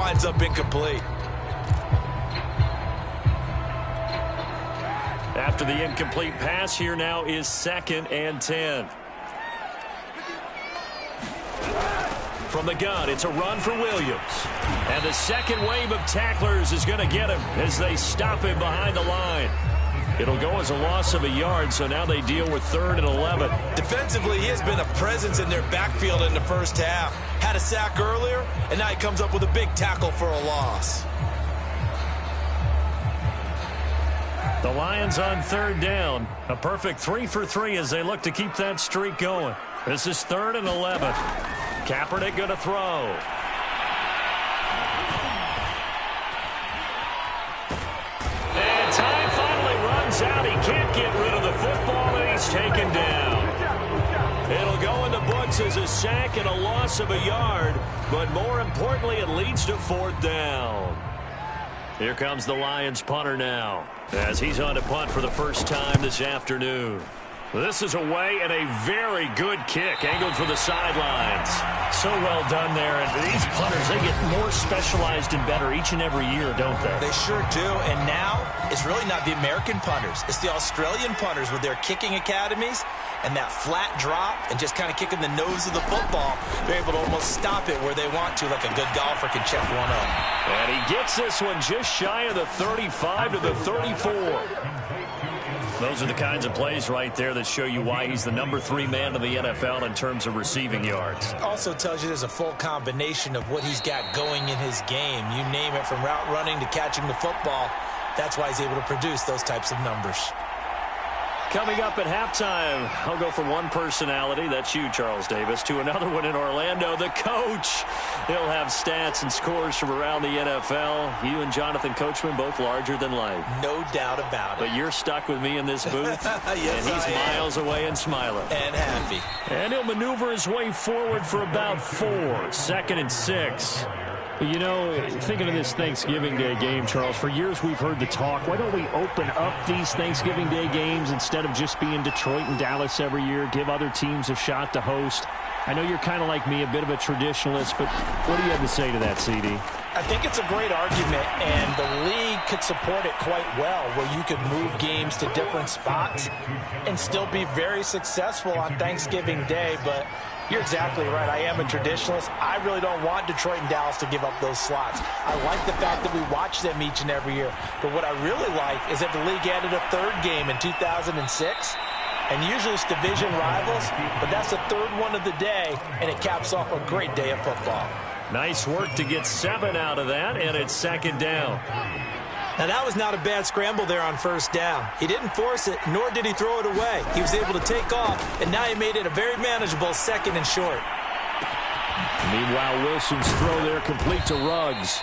winds up incomplete. After the incomplete pass, here now is 2nd and 10. From the gun, it's a run for Williams. And the second wave of tacklers is going to get him as they stop him behind the line. It'll go as a loss of a yard, so now they deal with 3rd and 11. Defensively, he has been a presence in their backfield in the first half. Had a sack earlier, and now he comes up with a big tackle for a loss. The Lions on 3rd down. A perfect 3 for 3 as they look to keep that streak going. This is 3rd and 11. Kaepernick going to throw. And time finally runs out. He can't get rid of the football, and he's taken down. It'll go in the books as a sack and a loss of a yard, but more importantly, it leads to 4th down. Here comes the Lions punter now, as he's on to punt for the first time this afternoon. This is away and a very good kick, angled for the sidelines. So well done there. And these punters, they get more specialized and better each and every year, don't they? They sure do. And now it's really not the American punters. It's the Australian punters with their kicking academies and that flat drop and just kind of kicking the nose of the football. They're able to almost stop it where they want to, like a good golfer can check one up. And he gets this one just shy of the 35 to the 34. Those are the kinds of plays right there that show you why he's the number 3 man in the NFL in terms of receiving yards. Also tells you there's a full combination of what he's got going in his game. You name it, from route running to catching the football. That's why he's able to produce those types of numbers. Coming up at halftime, I'll go from one personality, that's you, Charles Davis, to another one in Orlando, the coach. He'll have stats and scores from around the NFL. You and Jonathan Coachman, both larger than life. No doubt about it. But you're stuck with me in this booth, yes, and he's miles away and smiling. And happy. And he'll maneuver his way forward for about 4, 2nd and 6. You know, thinking of this Thanksgiving Day game, Charles, for years we've heard the talk, why don't we open up these Thanksgiving Day games instead of just being Detroit and Dallas every year, give other teams a shot to host? I know you're kind of like me, a bit of a traditionalist, but what do you have to say to that, CD? I think it's a great argument, and the league could support it quite well, where you could move games to different spots and still be very successful on Thanksgiving Day, but you're exactly right. I am a traditionalist. I really don't want Detroit and Dallas to give up those slots. I like the fact that we watch them each and every year. But what I really like is that the league added a 3rd game in 2006. And usually it's division rivals, but that's the 3rd one of the day, and it caps off a great day of football. Nice work to get 7 out of that, and it's 2nd down. Now, that was not a bad scramble there on 1st down. He didn't force it, nor did he throw it away. He was able to take off, and now he made it a very manageable 2nd and short. Meanwhile, Wilson's throw there complete to Ruggs.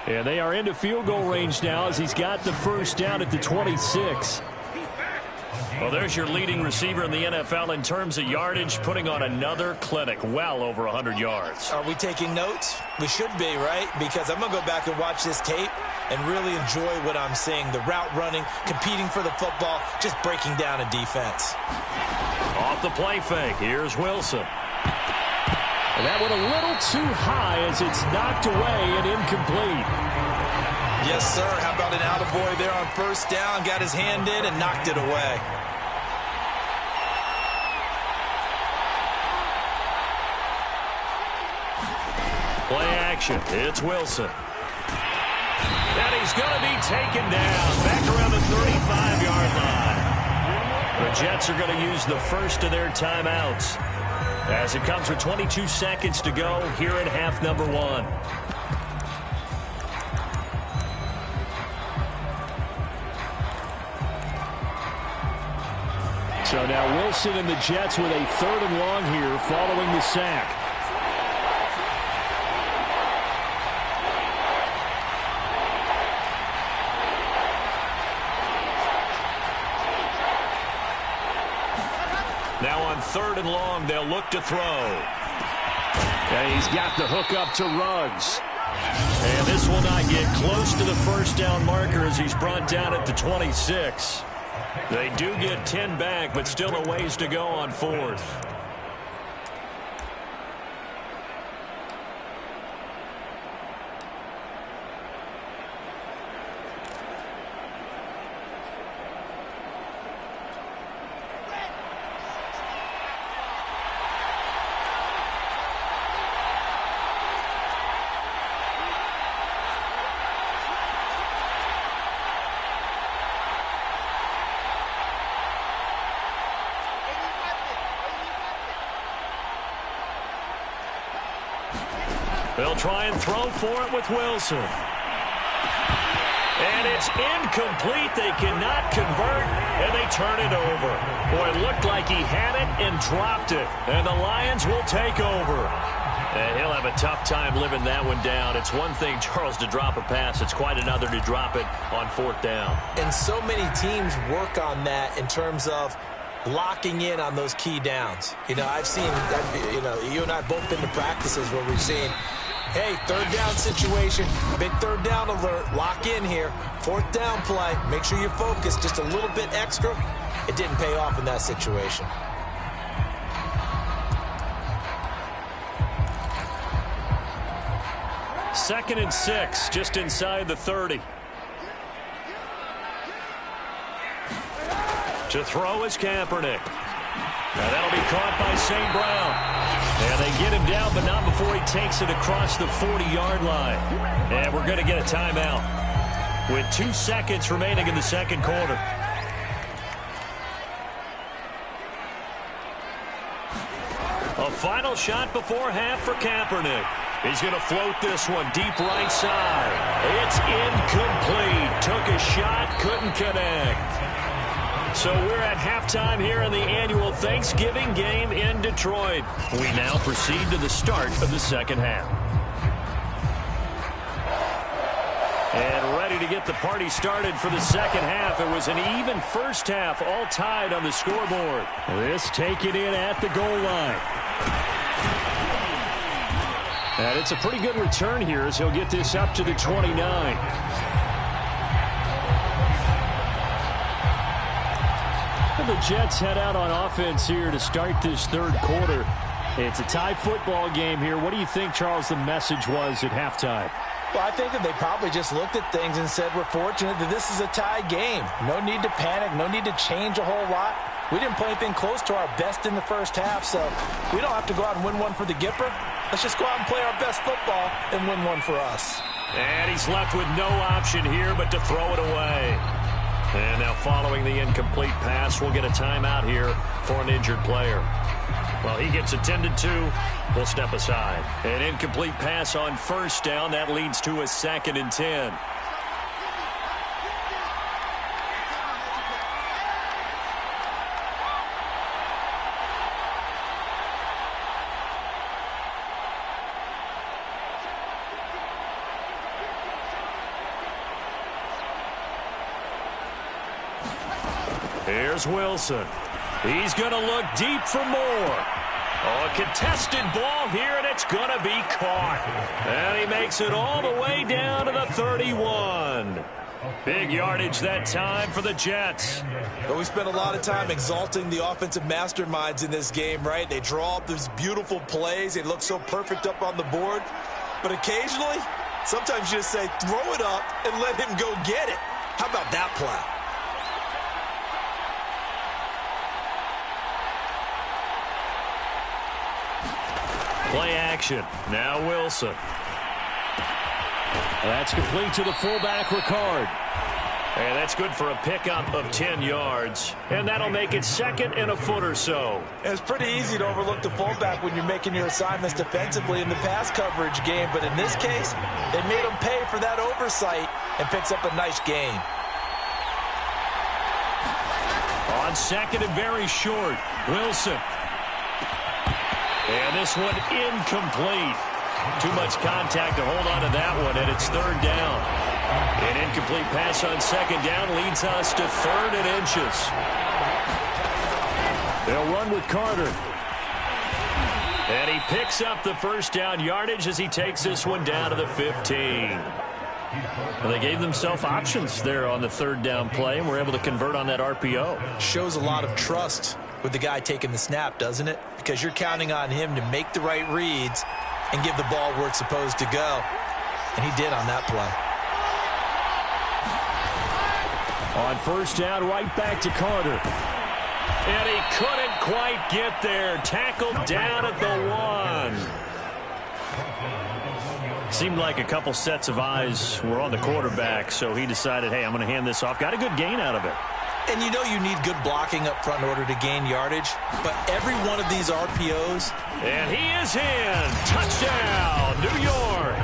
And they are into field goal range now as he's got the 1st down at the 26. Well, there's your leading receiver in the NFL in terms of yardage, putting on another clinic, well over 100 yards. Are we taking notes? We should be, right? Because I'm going to go back and watch this tape and really enjoy what I'm seeing. The route running, competing for the football, just breaking down a defense. Off the play fake, here's Wilson. And that went a little too high as it's knocked away and incomplete. Yes, sir. How about an attaboy there on 1st down? Got his hand in and knocked it away. Play action. It's Wilson. And he's going to be taken down back around the 35-yard line. The Jets are going to use the first of their timeouts as it comes with 22 seconds to go here in half number 1. So now Wilson and the Jets with a 3rd and long here following the sack. Now on 3rd and long, they'll look to throw. And he's got the hook up to Ruggs. And this will not get close to the 1st down marker as he's brought down at the 26. They do get 10 back, but still a ways to go on 4th. They'll try and throw for it with Wilson. And it's incomplete. They cannot convert, and they turn it over. Boy, it looked like he had it and dropped it. And the Lions will take over. And he'll have a tough time living that one down. It's one thing, Charles, to drop a pass. It's quite another to drop it on 4th down. And so many teams work on that in terms of locking in on those key downs. You know, I've seen, you and I both been to practices where we've seen, hey, 3rd down situation, big 3rd down alert, lock in here, 4th down play, make sure you're focused just a little bit extra. It didn't pay off in that situation. Second and 6, just inside the 30. To throw is Kaepernick. Now that'll be caught by St. Brown. And they get him down, but not before he takes it across the 40-yard line. And we're going to get a timeout with 2 seconds remaining in the second quarter. A final shot before half for Kaepernick. He's going to float this one deep right side. It's incomplete. Took a shot, couldn't connect. So we're at halftime here in the annual Thanksgiving game in Detroit. We now proceed to the start of the second half. And ready to get the party started for the second half. It was an even first half, all tied on the scoreboard. This taken in at the goal line. And it's a pretty good return here as he'll get this up to the 29. The Jets head out on offense here to start this third quarter. It's a tie football game here. What do you think, Charles, the message was at halftime? Well, I think that they probably just looked at things and said, we're fortunate that this is a tie game. No need to panic. No need to change a whole lot. We didn't play anything close to our best in the first half, so we don't have to go out and win one for the Gipper. Let's just go out and play our best football and win one for us. And he's left with no option here but to throw it away. And now following the incomplete pass, we'll get a timeout here for an injured player. Well, he gets attended to. We'll step aside. An incomplete pass on first down. That leads to a 2nd and 10. Here's Wilson. He's going to look deep for more. Oh, a contested ball here, and it's going to be caught. And he makes it all the way down to the 31. Big yardage that time for the Jets. But we spent a lot of time exalting the offensive masterminds in this game, right? They draw up these beautiful plays. They look so perfect up on the board. But occasionally, sometimes you just say, throw it up and let him go get it. How about that play? Play action. Now Wilson. That's complete to the fullback, Ricard. And that's good for a pickup of 10 yards. And that'll make it 2nd and a foot or so. It's pretty easy to overlook the fullback when you're making your assignments defensively in the pass coverage game. But in this case, they made him pay for that oversight and picks up a nice gain. On 2nd and very short, Wilson. And this one incomplete. Too much contact to hold on to that one, and it's 3rd down. An incomplete pass on 2nd down leads us to 3rd and inches. They'll run with Carter. And he picks up the first down yardage as he takes this one down to the 15. Well, they gave themselves options there on the 3rd down play, and were able to convert on that RPO. Shows a lot of trust with the guy taking the snap, doesn't it? Because you're counting on him to make the right reads and give the ball where it's supposed to go. And he did on that play. On 1st down, right back to Carter. And he couldn't quite get there. Tackled down at the 1. Seemed like a couple sets of eyes were on the quarterback, so he decided, hey, I'm going to hand this off. Got a good gain out of it. And you know you need good blocking up front in order to gain yardage, but every one of these RPOs. And he is in. Touchdown, New York.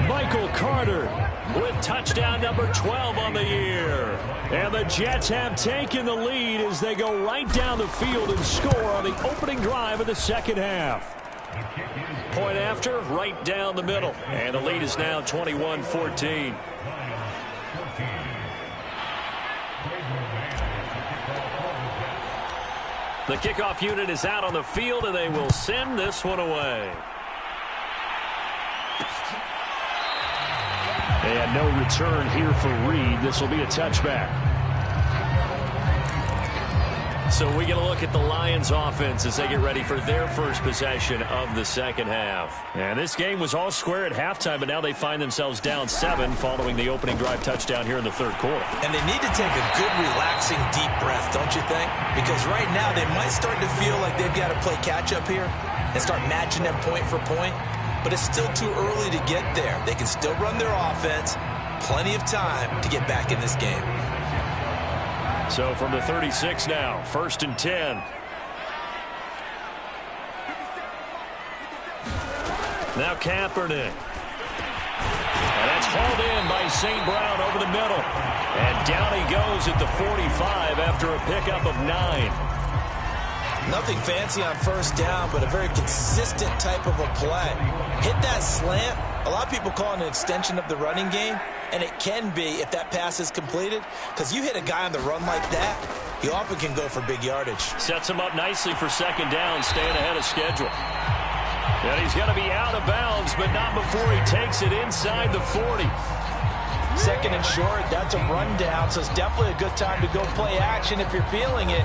Michael Carter with touchdown number 12 on the year. And the Jets have taken the lead as they go right down the field and score on the opening drive of the second half. Point after, right down the middle. And the lead is now 21-14. The kickoff unit is out on the field, and they will send this one away. And no return here for Reed. This will be a touchback. So we get a look at the Lions offense as they get ready for their first possession of the second half. And this game was all square at halftime, but now they find themselves down 7 following the opening drive touchdown here in the third quarter. And they need to take a good, relaxing, deep breath, don't you think? Because right now they might start to feel like they've got to play catch-up here and start matching them point for point. But it's still too early to get there. They can still run their offense. Plenty of time to get back in this game. So from the 36 now, 1st and 10. Now Kaepernick. And that's hauled in by St. Brown over the middle. And down he goes at the 45 after a pickup of 9. Nothing fancy on first down, but a very consistent type of a play. Hit that slant. A lot of people call it an extension of the running game, and it can be if that pass is completed, because you hit a guy on the run like that, he often can go for big yardage. Sets him up nicely for second down, staying ahead of schedule. And he's going to be out of bounds, but not before he takes it inside the 40. Second and short, that's a rundown, so it's definitely a good time to go play action if you're feeling it.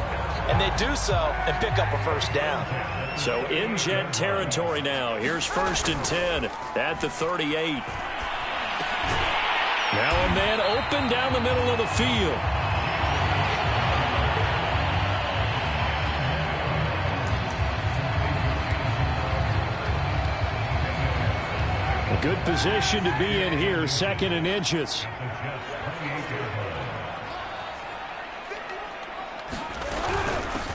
And they do so and pick up a first down. So in Jet territory now. Here's 1st and 10 at the 38. Now and then open down the middle of the field. A good position to be in here, 2nd and inches.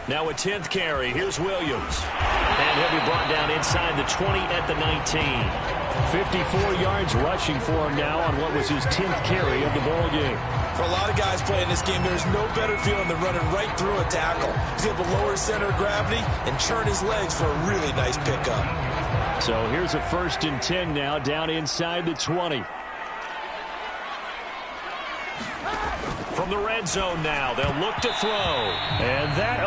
Now a 10th carry. Here's Williams. And he'll be brought down inside the 20 at the 19. 54 yards rushing for him now on what was his 10th carry of the ball game. For a lot of guys playing this game, there's no better feeling than running right through a tackle. He's able to lower his center of gravity and churn his legs for a really nice pickup. So here's a 1st and 10 now down inside the 20. From the red zone now, they'll look to throw. And that,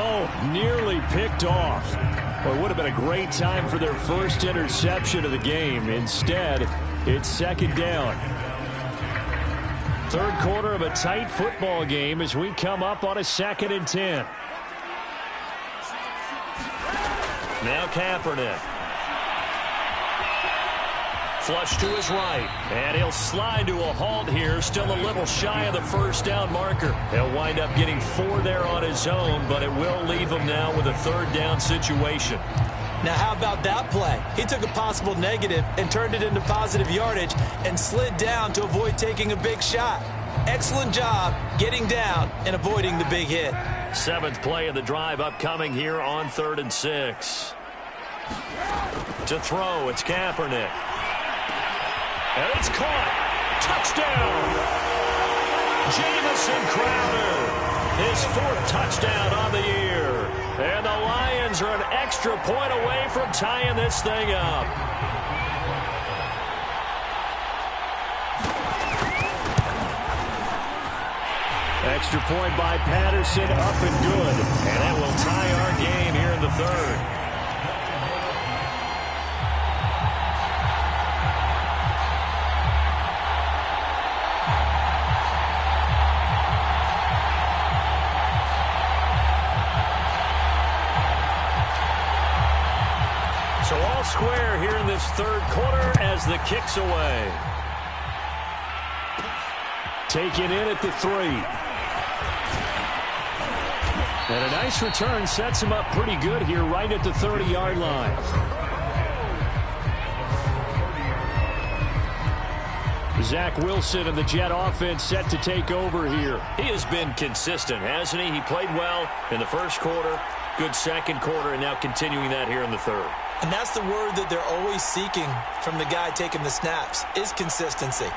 nearly picked off. Well, it would have been a great time for their first interception of the game. Instead, it's second down. Third quarter of a tight football game as we come up on a 2nd and 10. Now Kaepernick. Flush to his right, and he'll slide to a halt here, still a little shy of the first down marker. He'll wind up getting 4 there on his own, but it will leave him now with a 3rd down situation. Now how about that play? He took a possible negative and turned it into positive yardage and slid down to avoid taking a big shot. Excellent job getting down and avoiding the big hit. 7th play of the drive upcoming here on 3rd and 6. To throw, it's Kaepernick. And it's caught. Touchdown. Jamison Crowder. His 4th touchdown on the year. And the Lions are an extra point away from tying this thing up. Extra point by Patterson, up and good. And that will tie our game here in the 3rd. So all square here in this 3rd quarter as the kick's away. Taken in at the 3. And a nice return sets him up pretty good here right at the 30-yard line. Zach Wilson and the Jet offense set to take over here. He has been consistent, hasn't he? He played well in the first quarter, good second quarter, and now continuing that here in the third. And that's the word that they're always seeking from the guy taking the snaps, is consistency.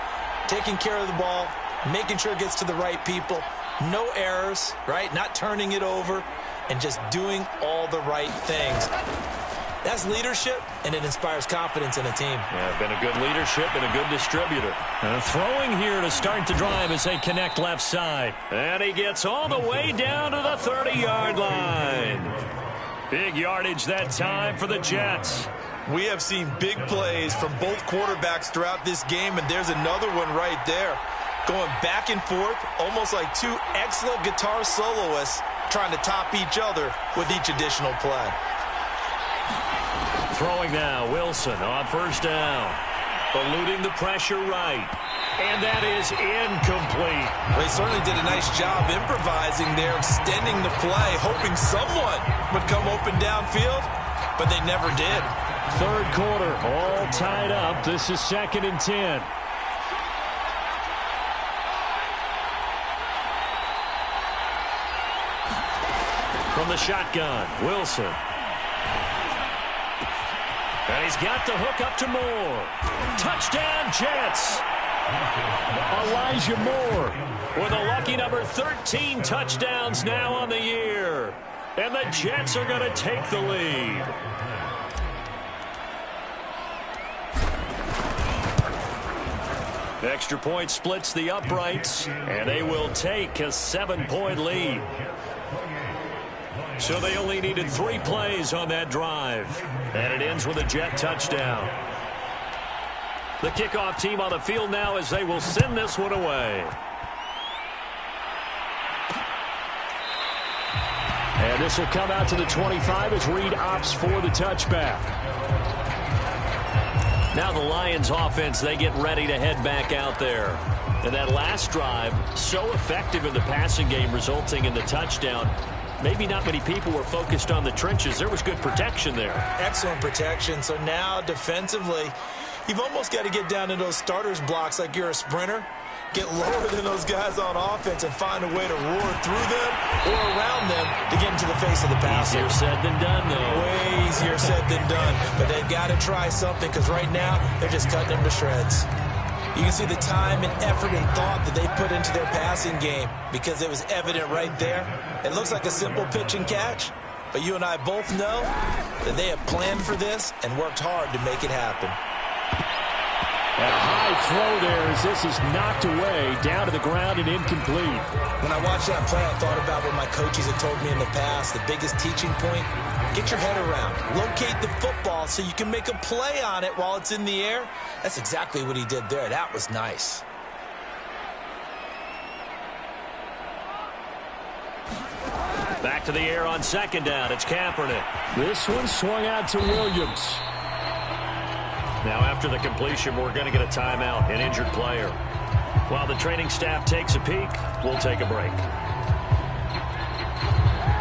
Taking care of the ball, making sure it gets to the right people, no errors, right? Not turning it over, and just doing all the right things. That's leadership, and it inspires confidence in a team. Yeah, been a good leadership and a good distributor. Throwing here to start the drive as they connect left side. And he gets all the way down to the 30-yard line. Big yardage that time for the Jets. We have seen big plays from both quarterbacks throughout this game, and there's another one right there. Going back and forth, almost like two excellent guitar soloists trying to top each other with each additional play. Throwing now, Wilson on first down. Eluding the pressure right. And that is incomplete. They certainly did a nice job improvising there, extending the play, hoping someone would come open downfield, but they never did. Third quarter, all tied up. This is 2nd and 10. From the shotgun, Wilson. And he's got the hook up to Moore. Touchdown, Jets. Elijah Moore with a lucky number 13 touchdowns now on the year. And the Jets are going to take the lead. Extra point splits the uprights, and they will take a 7-point lead. So they only needed 3 plays on that drive. And it ends with a Jet touchdown. The kickoff team on the field now as they will send this one away. And this will come out to the 25 as Reed opts for the touchback. Now the Lions offense, they get ready to head back out there. And that last drive, so effective in the passing game, resulting in the touchdown. Maybe not many people were focused on the trenches. There was good protection there. Excellent protection. So now defensively, you've almost got to get down to those starters blocks like you're a sprinter. Get lower than those guys on offense and find a way to roar through them or around them to get into the face of the passer. Easier said than done, though. Way easier said than done. But they've got to try something because right now they're just cutting them to shreds. You can see the time and effort and thought that they put into their passing game because it was evident right there. It looks like a simple pitch and catch, but you and I both know that they have planned for this and worked hard to make it happen. And a high throw there as this is knocked away, down to the ground and incomplete. When I watched that play, I thought about what my coaches had told me in the past. The biggest teaching point, get your head around. Locate the football so you can make a play on it while it's in the air. That's exactly what he did there. That was nice. Back to the air on second down. It's Kaepernick. This one swung out to Williams. Now after the completion, we're going to get a timeout, an injured player. While the training staff takes a peek, we'll take a break.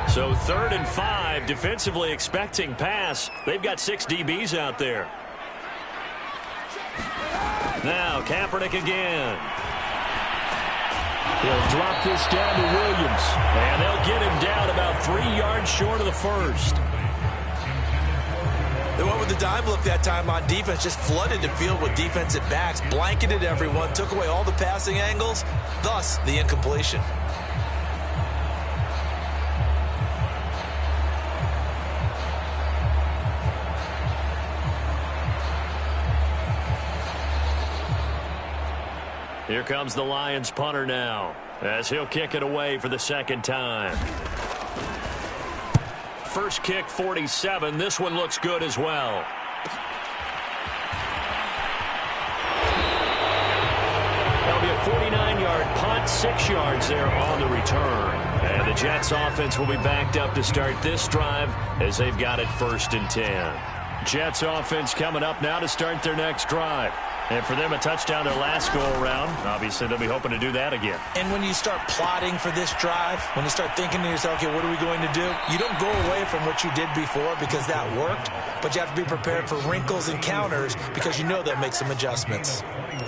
So 3rd and 5, defensively expecting pass. They've got 6 DBs out there. Now Kaepernick again. He'll drop this down to Williams. And they'll get him down about 3 yards short of the first. They went with the dive look that time on defense, just flooded the field with defensive backs, blanketed everyone, took away all the passing angles, thus the incompletion. Here comes the Lions punter now, as he'll kick it away for the 2nd time. First kick, 47. This one looks good as well. That'll be a 49-yard punt, 6 yards there on the return. And the Jets offense will be backed up to start this drive as they've got it 1st and 10. Jets offense coming up now to start their next drive. And for them, a touchdown their last go-around. Obviously, they'll be hoping to do that again. And when you start plotting for this drive, when you start thinking to yourself, okay, what are we going to do? You don't go away from what you did before because that worked, but you have to be prepared for wrinkles and counters because you know they'll make some adjustments.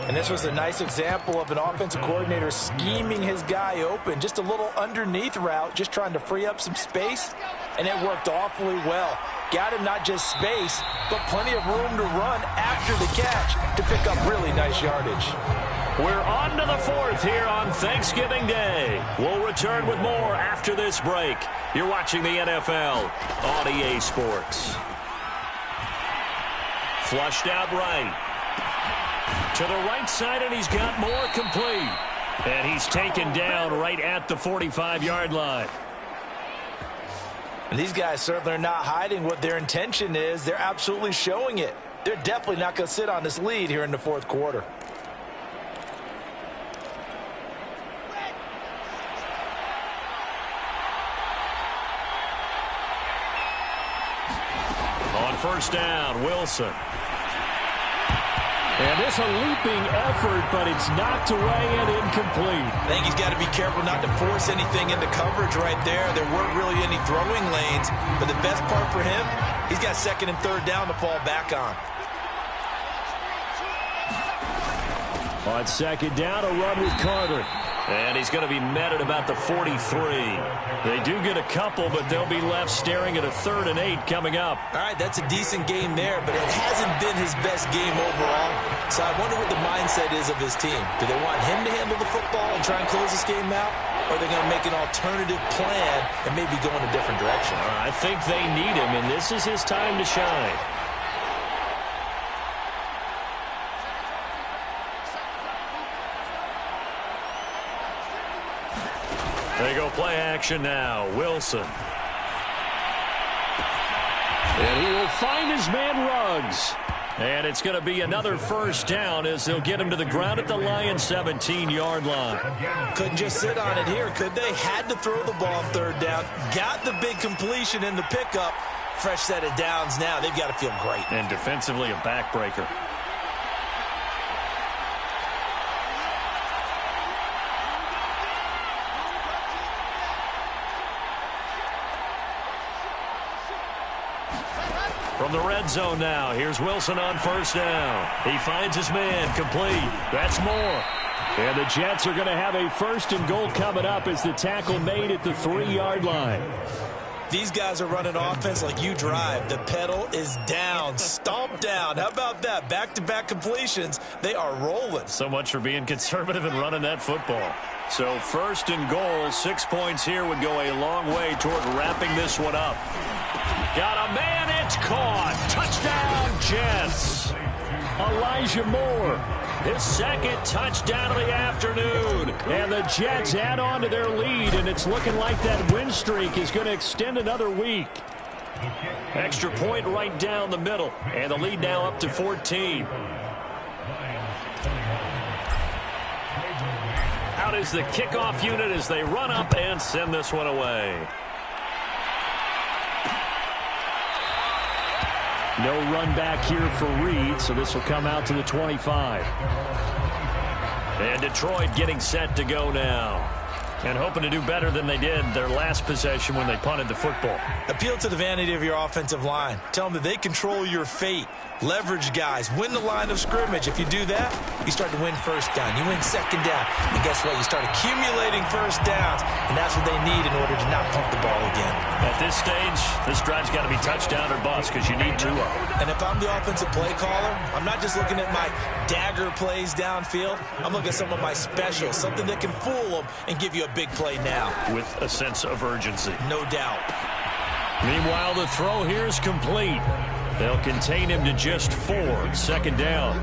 And this was a nice example of an offensive coordinator scheming his guy open. Just a little underneath route, just trying to free up some space, and it worked awfully well. Got him not just space, but plenty of room to run after the catch to pick up really nice yardage. We're on to the fourth here on Thanksgiving Day. We'll return with more after this break. You're watching the NFL on EA Sports. Flushed out right. To the right side, and he's got more complete. And he's taken down right at the 45-yard line. And these guys certainly are not hiding what their intention is. They're absolutely showing it. They're definitely not going to sit on this lead here in the fourth quarter. On first down, Wilson. And this a leaping effort, but it's knocked away and incomplete. I think he's got to be careful not to force anything into coverage right there. There weren't really any throwing lanes, but the best part for him, he's got second and third down to fall back on. On second down, a run with Carter. And he's going to be met at about the 43. They do get a couple, but they'll be left staring at a 3rd and 8 coming up. All right, that's a decent game there, but it hasn't been his best game overall. So I wonder what the mindset is of his team. Do they want him to handle the football and try and close this game out? Or are they going to make an alternative plan and maybe go in a different direction? I think they need him, and this is his time to shine. They go play action now. Wilson. And he will find his man Ruggs. And it's going to be another first down as they'll get him to the ground at the Lions' 17-yard line. Couldn't just sit on it here, could they? Had to throw the ball third down. Got the big completion in the pickup. Fresh set of downs now. They've got to feel great. And defensively a backbreaker. From the red zone now, here's Wilson on first down. He finds his man, complete. That's more. And the Jets are going to have a 1st and goal coming up as the tackle made at the 3-yard line. These guys are running offense like you drive. The pedal is down, stomped down. How about that? Back-to-back completions. They are rolling. So much for being conservative and running that football. So 1st and goal, 6 points here would go a long way toward wrapping this one up. Got a man, it's caught. Touchdown, Jets. Elijah Moore. His second touchdown of the afternoon. And the Jets add on to their lead, and it's looking like that win streak is going to extend another week. Extra point right down the middle, and the lead now up to 14. Out is the kickoff unit as they run up and send this one away. No run back here for Reed, so this will come out to the 25. And Detroit getting set to go now. And hoping to do better than they did their last possession when they punted the football. Appeal to the vanity of your offensive line. Tell them that they control your fate. Leverage guys. Win the line of scrimmage. If you do that, you start to win first down. You win second down. And guess what? You start accumulating first downs. And that's what they need in order to not pump the ball again. At this stage, this drive's got to be touchdown or bust because you need 2 of them. And if I'm the offensive play caller, I'm not just looking at my dagger plays downfield. I'm looking at some of my specials, something that can fool them and give you a big play now. With a sense of urgency. No doubt. Meanwhile, the throw here is complete. They'll contain him to just 4. 2nd down.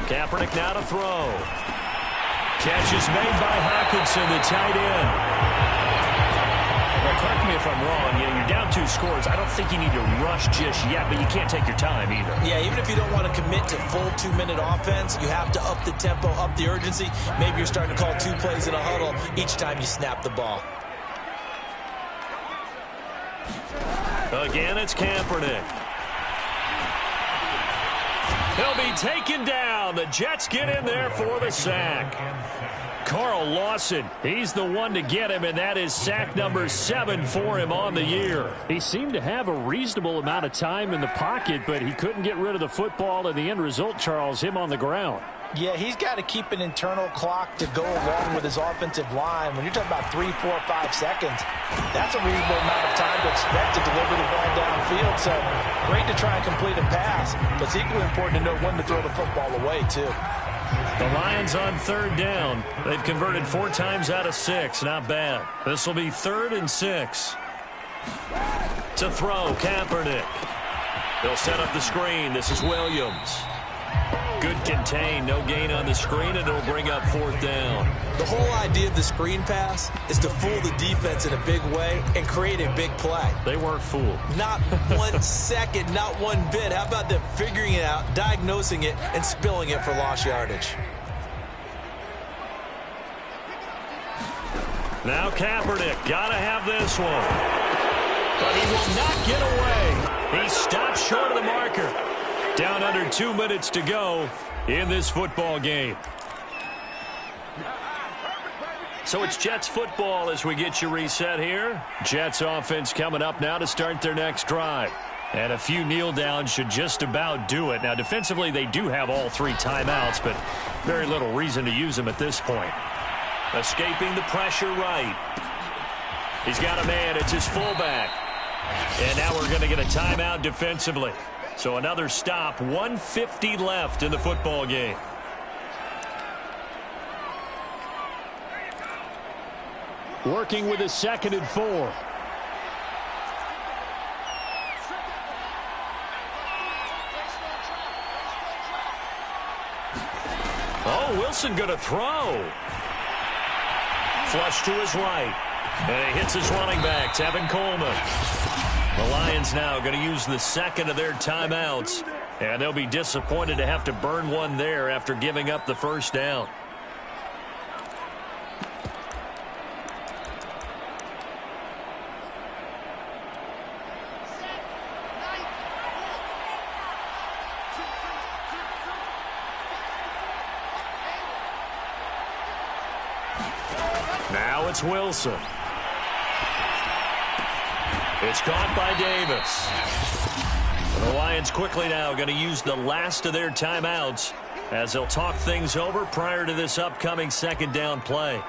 Kaepernick now to throw. Catch is made by Hockenson, the tight end. Well, correct me if I'm wrong. You're down 2 scores. I don't think you need to rush just yet, but you can't take your time either. Yeah, even if you don't want to commit to full 2-minute offense, you have to up the tempo, up the urgency. Maybe you're starting to call 2 plays in a huddle each time you snap the ball. Again, it's Kaepernick. He'll be taken down. The Jets get in there for the sack. Carl Lawson, he's the one to get him, and that is sack number 7 for him on the year. He seemed to have a reasonable amount of time in the pocket, but he couldn't get rid of the football, and the end result, Charles, him on the ground. Yeah, he's got to keep an internal clock to go along with his offensive line. When you're talking about 3, 4, 5 seconds, that's a reasonable amount of time to expect to deliver the ball downfield. So great to try and complete a pass, but it's equally important to know when to throw the football away, too. The Lions on 3rd down. They've converted 4 times out of 6. Not bad. This will be 3rd and 6. To throw, Kaepernick. They'll set up the screen. This is Williams. Good contain, no gain on the screen, and it'll bring up 4th down. The whole idea of the screen pass is to fool the defense in a big way and create a big play. They weren't fooled. Not 1 second, not one bit. How about them figuring it out, diagnosing it, and spilling it for lost yardage? Now Kaepernick, gotta have this one. But he will not get away. He stops short of the marker. Down under 2 minutes to go in this football game. So it's Jets football as we get you reset here. Jets offense coming up now to start their next drive. And a few kneel downs should just about do it. Now defensively they do have all 3 timeouts, but very little reason to use them at this point. Escaping the pressure right. He's got a man. It's his fullback. And now we're going to get a timeout defensively. So another stop, 1:50 left in the football game. Working with a 2nd and 4. Oh, Wilson going to throw. Flush to his right. And he hits his running back, Tevin Coleman. The Lions now going to use the 2nd of their timeouts, and they'll be disappointed to have to burn one there after giving up the 1st down. Now it's Wilson. It's caught by Davis. The Lions quickly now going to use the last of their timeouts as they'll talk things over prior to this upcoming 2nd down play.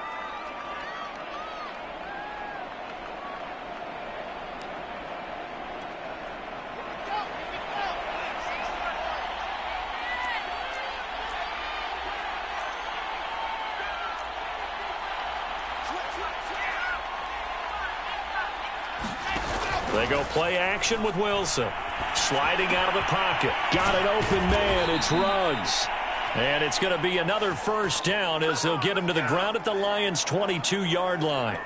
They go play action with Wilson. Sliding out of the pocket. Got an open man. It's Ruggs. And it's going to be another 1st down as they'll get him to the ground at the Lions' 22-yard line.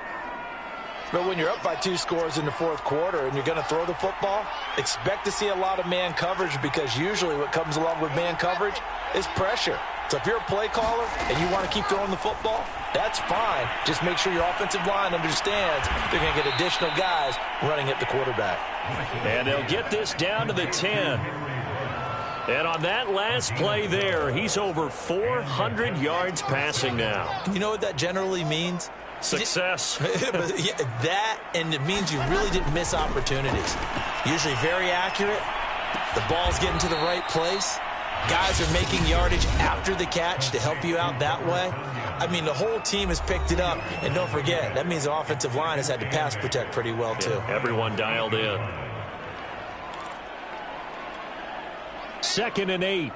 But when you're up by 2 scores in the 4th quarter and you're going to throw the football, expect to see a lot of man coverage, because usually what comes along with man coverage is pressure. So if you're a play caller and you want to keep throwing the football, that's fine. Just make sure your offensive line understands they're going to get additional guys running at the quarterback. And they'll get this down to the 10. And on that last play there, he's over 400 yards passing now. You know what that generally means? Success. That, and it means you really didn't miss opportunities. Usually very accurate. The ball's getting to the right place. Guys are making yardage after the catch to help you out that way. I mean, the whole team has picked it up. And don't forget, that means the offensive line has had to pass protect pretty well, too. Yeah, everyone dialed in. 2nd and 8.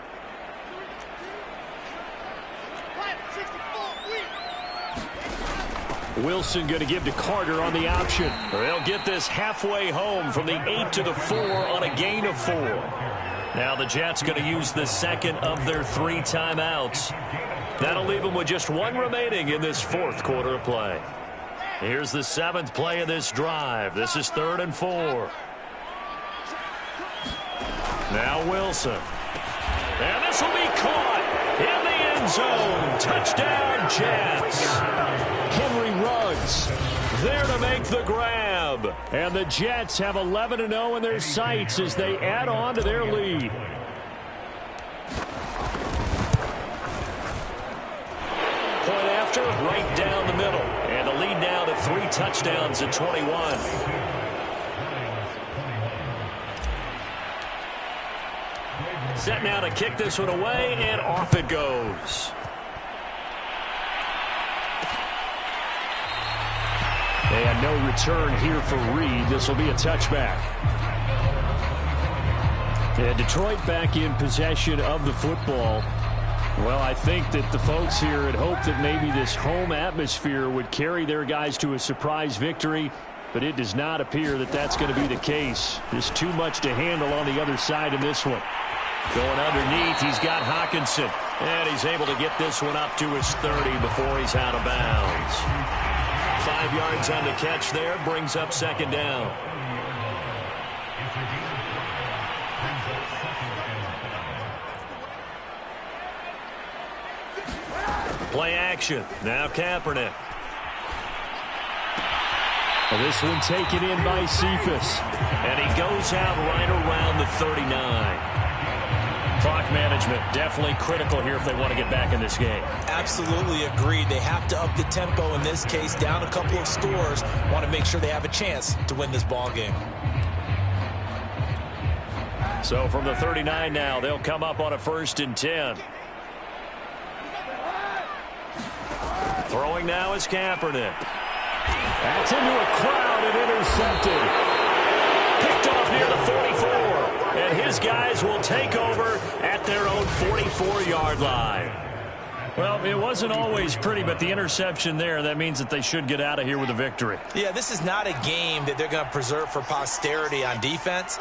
Wilson going to give to Carter on the option. They'll get this halfway home from the 8 to the 4 on a gain of 4. Now the Jets going to use the 2nd of their 3 timeouts. That'll leave them with just 1 remaining in this 4th quarter of play. Here's the 7th play of this drive. This is 3rd and 4. Now Wilson. And this will be caught in the end zone. Touchdown, Jets. Henry Ruggs there to make the grab. And the Jets have 11-0 in their sights as they add on to their lead. after, right down the middle. And the lead now to 3 touchdowns at 21. Set now to kick this one away, and off it goes. And no return here for Reed. This will be a touchback. And Detroit back in possession of the football. Well, I think that the folks here had hoped that maybe this home atmosphere would carry their guys to a surprise victory, but it does not appear that that's going to be the case. There's too much to handle on the other side in this one. Going underneath, he's got Hockenson. And he's able to get this one up to his 30 before he's out of bounds. 5 yards on the catch there, brings up second down. Play action. Now Kaepernick. Well, this one taken in by Cephas. And he goes out right around the 39. Clock management definitely critical here if they want to get back in this game. Absolutely agreed. They have to up the tempo in this case, down a couple of scores. Want to make sure they have a chance to win this ball game. So from the 39 now, they'll come up on a 1st and 10. Throwing now is Kaepernick. That's into a crowd and intercepted. Picked off near the 44. And his guys will take over at their own 44-yard line. Well, it wasn't always pretty, but the interception there, that means that they should get out of here with a victory. Yeah, this is not a game that they're going to preserve for posterity on defense,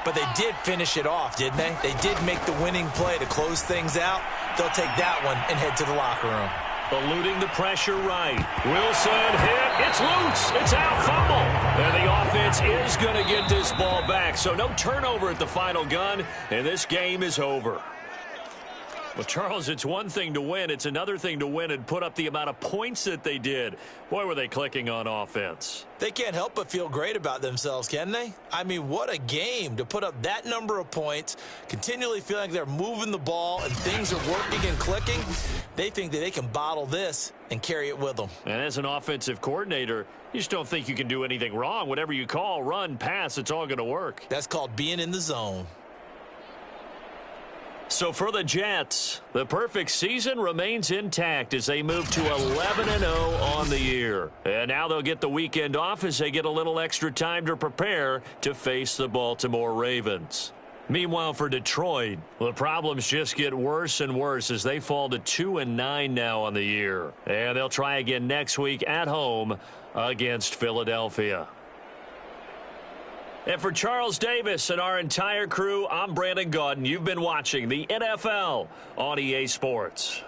but they did finish it off, didn't they? They did make the winning play to close things out. They'll take that one and head to the locker room. Eluding the pressure right. Wilson hit. It's loose. It's out. Fumble. And the offense is going to get this ball back. So no turnover at the final gun, and this game is over. Well, Charles, it's one thing to win. It's another thing to win and put up the amount of points that they did. Boy, were they clicking on offense. They can't help but feel great about themselves, can they? I mean, what a game to put up that number of points, continually feeling like they're moving the ball and things are working and clicking. They think that they can bottle this and carry it with them. And as an offensive coordinator, you just don't think you can do anything wrong. Whatever you call, run, pass, it's all going to work. That's called being in the zone. So for the Jets, the perfect season remains intact as they move to 11-0 on the year. And now they'll get the weekend off as they get a little extra time to prepare to face the Baltimore Ravens. Meanwhile, for Detroit, the problems just get worse and worse as they fall to 2-9 now on the year. And they'll try again next week at home against Philadelphia. And for Charles Davis and our entire crew, I'm Brandon Gaudin. You've been watching the NFL on EA Sports.